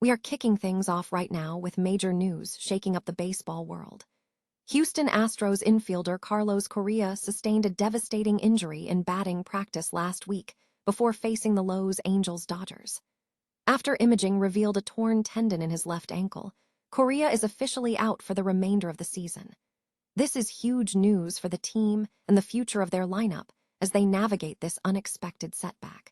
We are kicking things off right now with major news shaking up the baseball world. Houston Astros infielder Carlos Correa sustained a devastating injury in batting practice last week before facing the Los Angeles Dodgers. After imaging revealed a torn tendon in his left ankle, Correa is officially out for the remainder of the season. This is huge news for the team and the future of their lineup as they navigate this unexpected setback.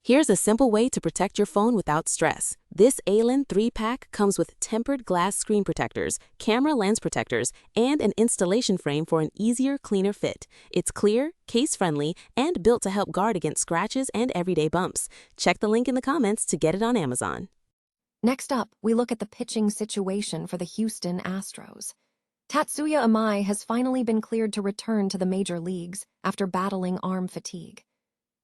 Here's a simple way to protect your phone without stress. This ALAN 3-pack comes with tempered glass screen protectors, camera lens protectors, and an installation frame for an easier, cleaner fit. It's clear, case-friendly, and built to help guard against scratches and everyday bumps. Check the link in the comments to get it on Amazon. Next up, we look at the pitching situation for the Houston Astros. Tatsuya Imai has finally been cleared to return to the major leagues after battling arm fatigue.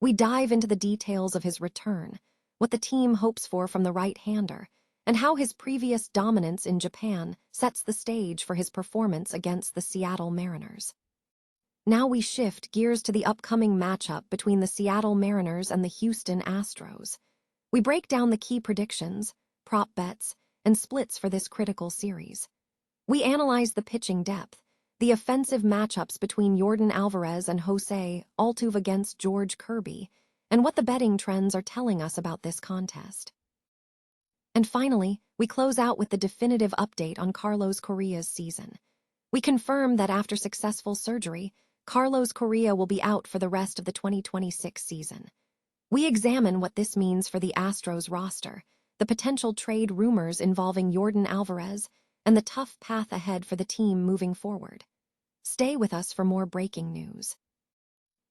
We dive into the details of his return, what the team hopes for from the right-hander, and how his previous dominance in Japan sets the stage for his performance against the Seattle Mariners. Now we shift gears to the upcoming matchup between the Seattle Mariners and the Houston Astros. We break down the key predictions, prop bets, and splits for this critical series. We analyze the pitching depth, the offensive matchups between Yordan Alvarez and Jose Altuve against George Kirby, and what the betting trends are telling us about this contest. And finally, we close out with the definitive update on Carlos Correa's season. We confirm that after successful surgery, Carlos Correa will be out for the rest of the 2026 season. We examine what this means for the Astros roster, the potential trade rumors involving Yordan Alvarez, and the tough path ahead for the team moving forward. Stay with us for more breaking news.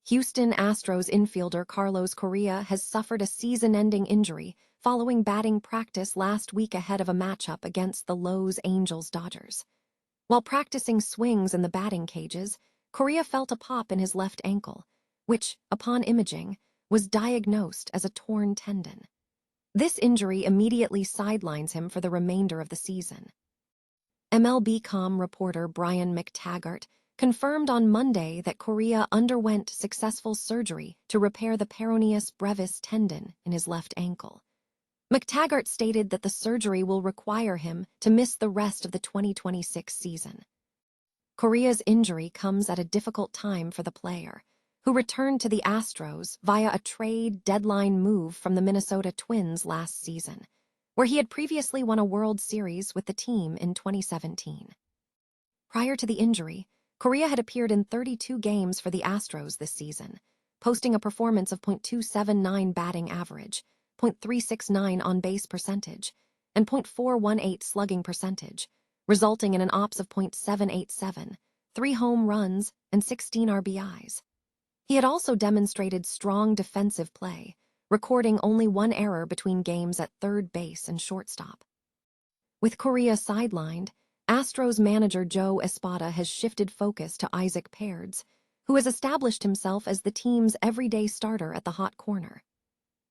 Houston Astros infielder Carlos Correa has suffered a season-ending injury following batting practice last week ahead of a matchup against the Los Angeles Dodgers. While practicing swings in the batting cages, Correa felt a pop in his left ankle, which, upon imaging, was diagnosed as a torn tendon. This injury immediately sidelines him for the remainder of the season. MLB.com reporter Brian McTaggart confirmed on Monday that Correa underwent successful surgery to repair the peroneus brevis tendon in his left ankle. McTaggart stated that the surgery will require him to miss the rest of the 2026 season. Correa's injury comes at a difficult time for the player, who returned to the Astros via a trade deadline move from the Minnesota Twins last season, where he had previously won a World Series with the team in 2017. Prior to the injury, Correa had appeared in 32 games for the Astros this season, posting a performance of .279 batting average, .369 on-base percentage, and .418 slugging percentage, resulting in an OPS of .787, 3 home runs, and 16 RBIs. He had also demonstrated strong defensive play, recording only 1 error between games at third base and shortstop. With Correa sidelined, Astros manager Joe Espada has shifted focus to Isaac Paredes, who has established himself as the team's everyday starter at the hot corner.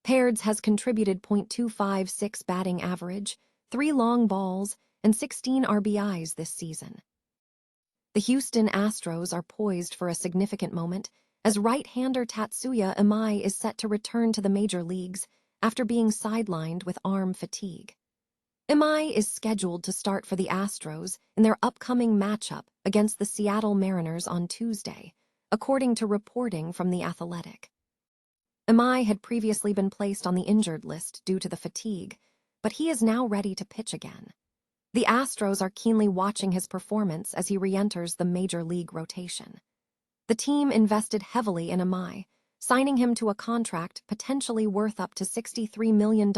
Paredes has contributed .256 batting average, 3 long balls, and 16 RBIs this season. The Houston Astros are poised for a significant moment as right-hander Tatsuya Imai is set to return to the major leagues after being sidelined with arm fatigue. Imai is scheduled to start for the Astros in their upcoming matchup against the Seattle Mariners on Tuesday, according to reporting from The Athletic. Imai had previously been placed on the injured list due to the fatigue, but he is now ready to pitch again. The Astros are keenly watching his performance as he re-enters the major league rotation. The team invested heavily in Imai, signing him to a contract potentially worth up to $63 million,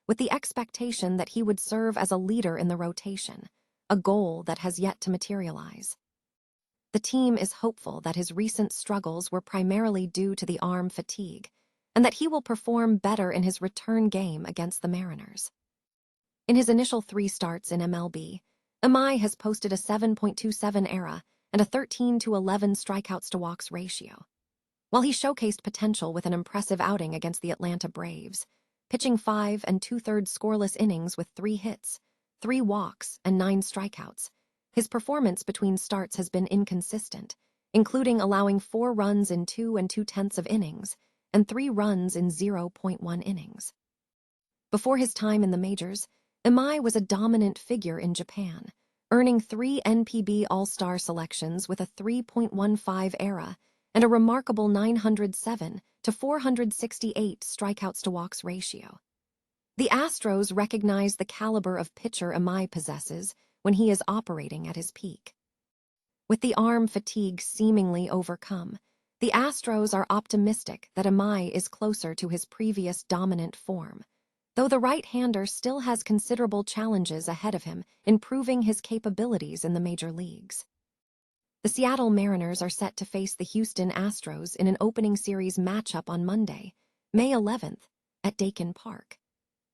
with the expectation that he would serve as a leader in the rotation, a goal that has yet to materialize. The team is hopeful that his recent struggles were primarily due to the arm fatigue, and that he will perform better in his return game against the Mariners. In his initial 3 starts in MLB, Imai has posted a 7.27 ERA and a 13-11 strikeouts-to-walks ratio. While he showcased potential with an impressive outing against the Atlanta Braves, pitching 5 2/3 scoreless innings with 3 hits, 3 walks, and 9 strikeouts, his performance between starts has been inconsistent, including allowing 4 runs in 2 2/10 innings and 3 runs in 0.1 innings. Before his time in the majors, Imai was a dominant figure in Japan, earning 3 NPB All-Star selections with a 3.15 ERA and a remarkable 907 to 468 strikeouts to walks ratio. The Astros recognize the caliber of pitcher Imai possesses when he is operating at his peak. With the arm fatigue seemingly overcome, the Astros are optimistic that Imai is closer to his previous dominant form, though the right-hander still has considerable challenges ahead of him in proving his capabilities in the major leagues. The Seattle Mariners are set to face the Houston Astros in an opening series matchup on Monday, May 11th, at Dakin Park.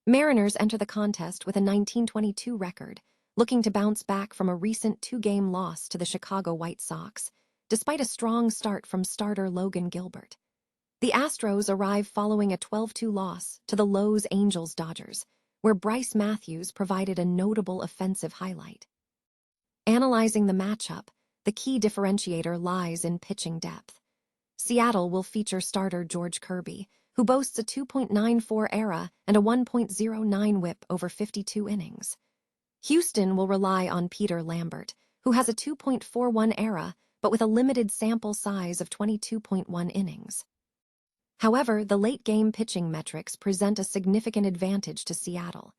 Mariners enter the contest with a 19-22 record, looking to bounce back from a recent 2-game loss to the Chicago White Sox, despite a strong start from starter Logan Gilbert. The Astros arrive following a 12-2 loss to the Los Angeles Dodgers, where Bryce Matthews provided a notable offensive highlight. Analyzing the matchup, the key differentiator lies in pitching depth. Seattle will feature starter George Kirby, who boasts a 2.94 ERA and a 1.09 WHIP over 52 innings. Houston will rely on Peter Lambert, who has a 2.41 ERA but with a limited sample size of 22.1 innings. However, the late-game pitching metrics present a significant advantage to Seattle.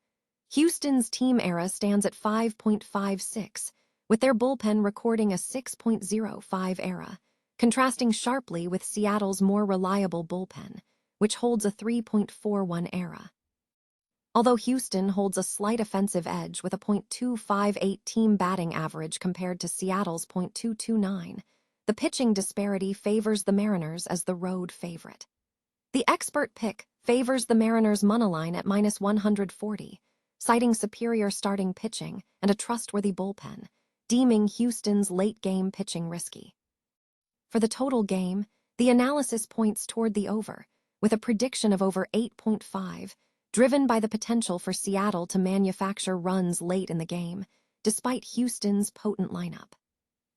Houston's team ERA stands at 5.56, with their bullpen recording a 6.05 ERA, contrasting sharply with Seattle's more reliable bullpen, which holds a 3.41 ERA. Although Houston holds a slight offensive edge with a .258 team batting average compared to Seattle's .229, the pitching disparity favors the Mariners as the road favorite. The expert pick favors the Mariners' moneyline at -140, citing superior starting pitching and a trustworthy bullpen, deeming Houston's late-game pitching risky. For the total game, the analysis points toward the over, with a prediction of over 8.5, driven by the potential for Seattle to manufacture runs late in the game, despite Houston's potent lineup.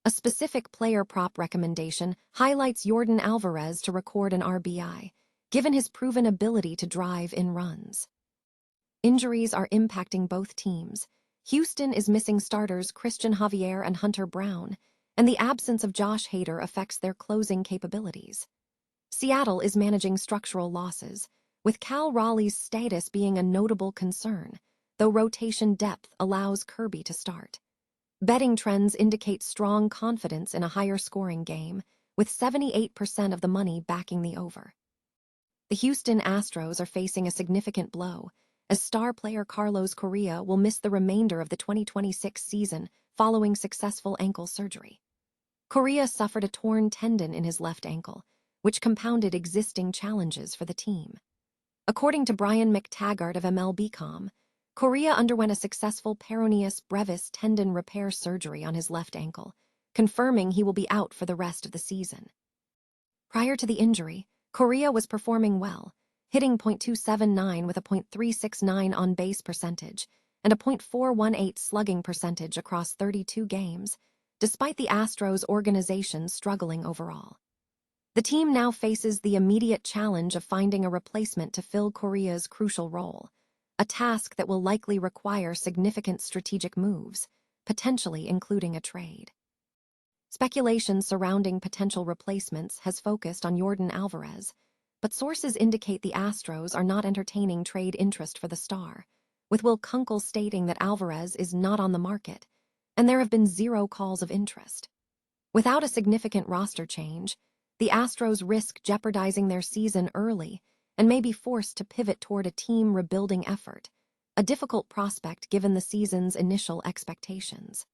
A specific player prop recommendation highlights Yordan Alvarez to record an RBI, given his proven ability to drive in runs. Injuries are impacting both teams. Houston is missing starters Christian Javier and Hunter Brown, and the absence of Josh Hader affects their closing capabilities. Seattle is managing structural losses, with Cal Raleigh's status being a notable concern, though rotation depth allows Kirby to start. Betting trends indicate strong confidence in a higher-scoring game, with 78% of the money backing the over. The Houston Astros are facing a significant blow, as star player Carlos Correa will miss the remainder of the 2026 season following successful ankle surgery. Correa suffered a torn tendon in his left ankle, which compounded existing challenges for the team. According to Brian McTaggart of MLB.com, Correa underwent a successful peroneus brevis tendon repair surgery on his left ankle, confirming he will be out for the rest of the season. Prior to the injury, Correa was performing well, hitting .279 with a .369 on-base percentage and a .418 slugging percentage across 32 games, despite the Astros organization struggling overall. The team now faces the immediate challenge of finding a replacement to fill Correa's crucial role, a task that will likely require significant strategic moves, potentially including a trade. Speculation surrounding potential replacements has focused on Yordan Alvarez, but sources indicate the Astros are not entertaining trade interest for the star, with Will Kunkel stating that Alvarez is not on the market, and there have been 0 calls of interest. Without a significant roster change, the Astros risk jeopardizing their season early and may be forced to pivot toward a team rebuilding effort, a difficult prospect given the season's initial expectations.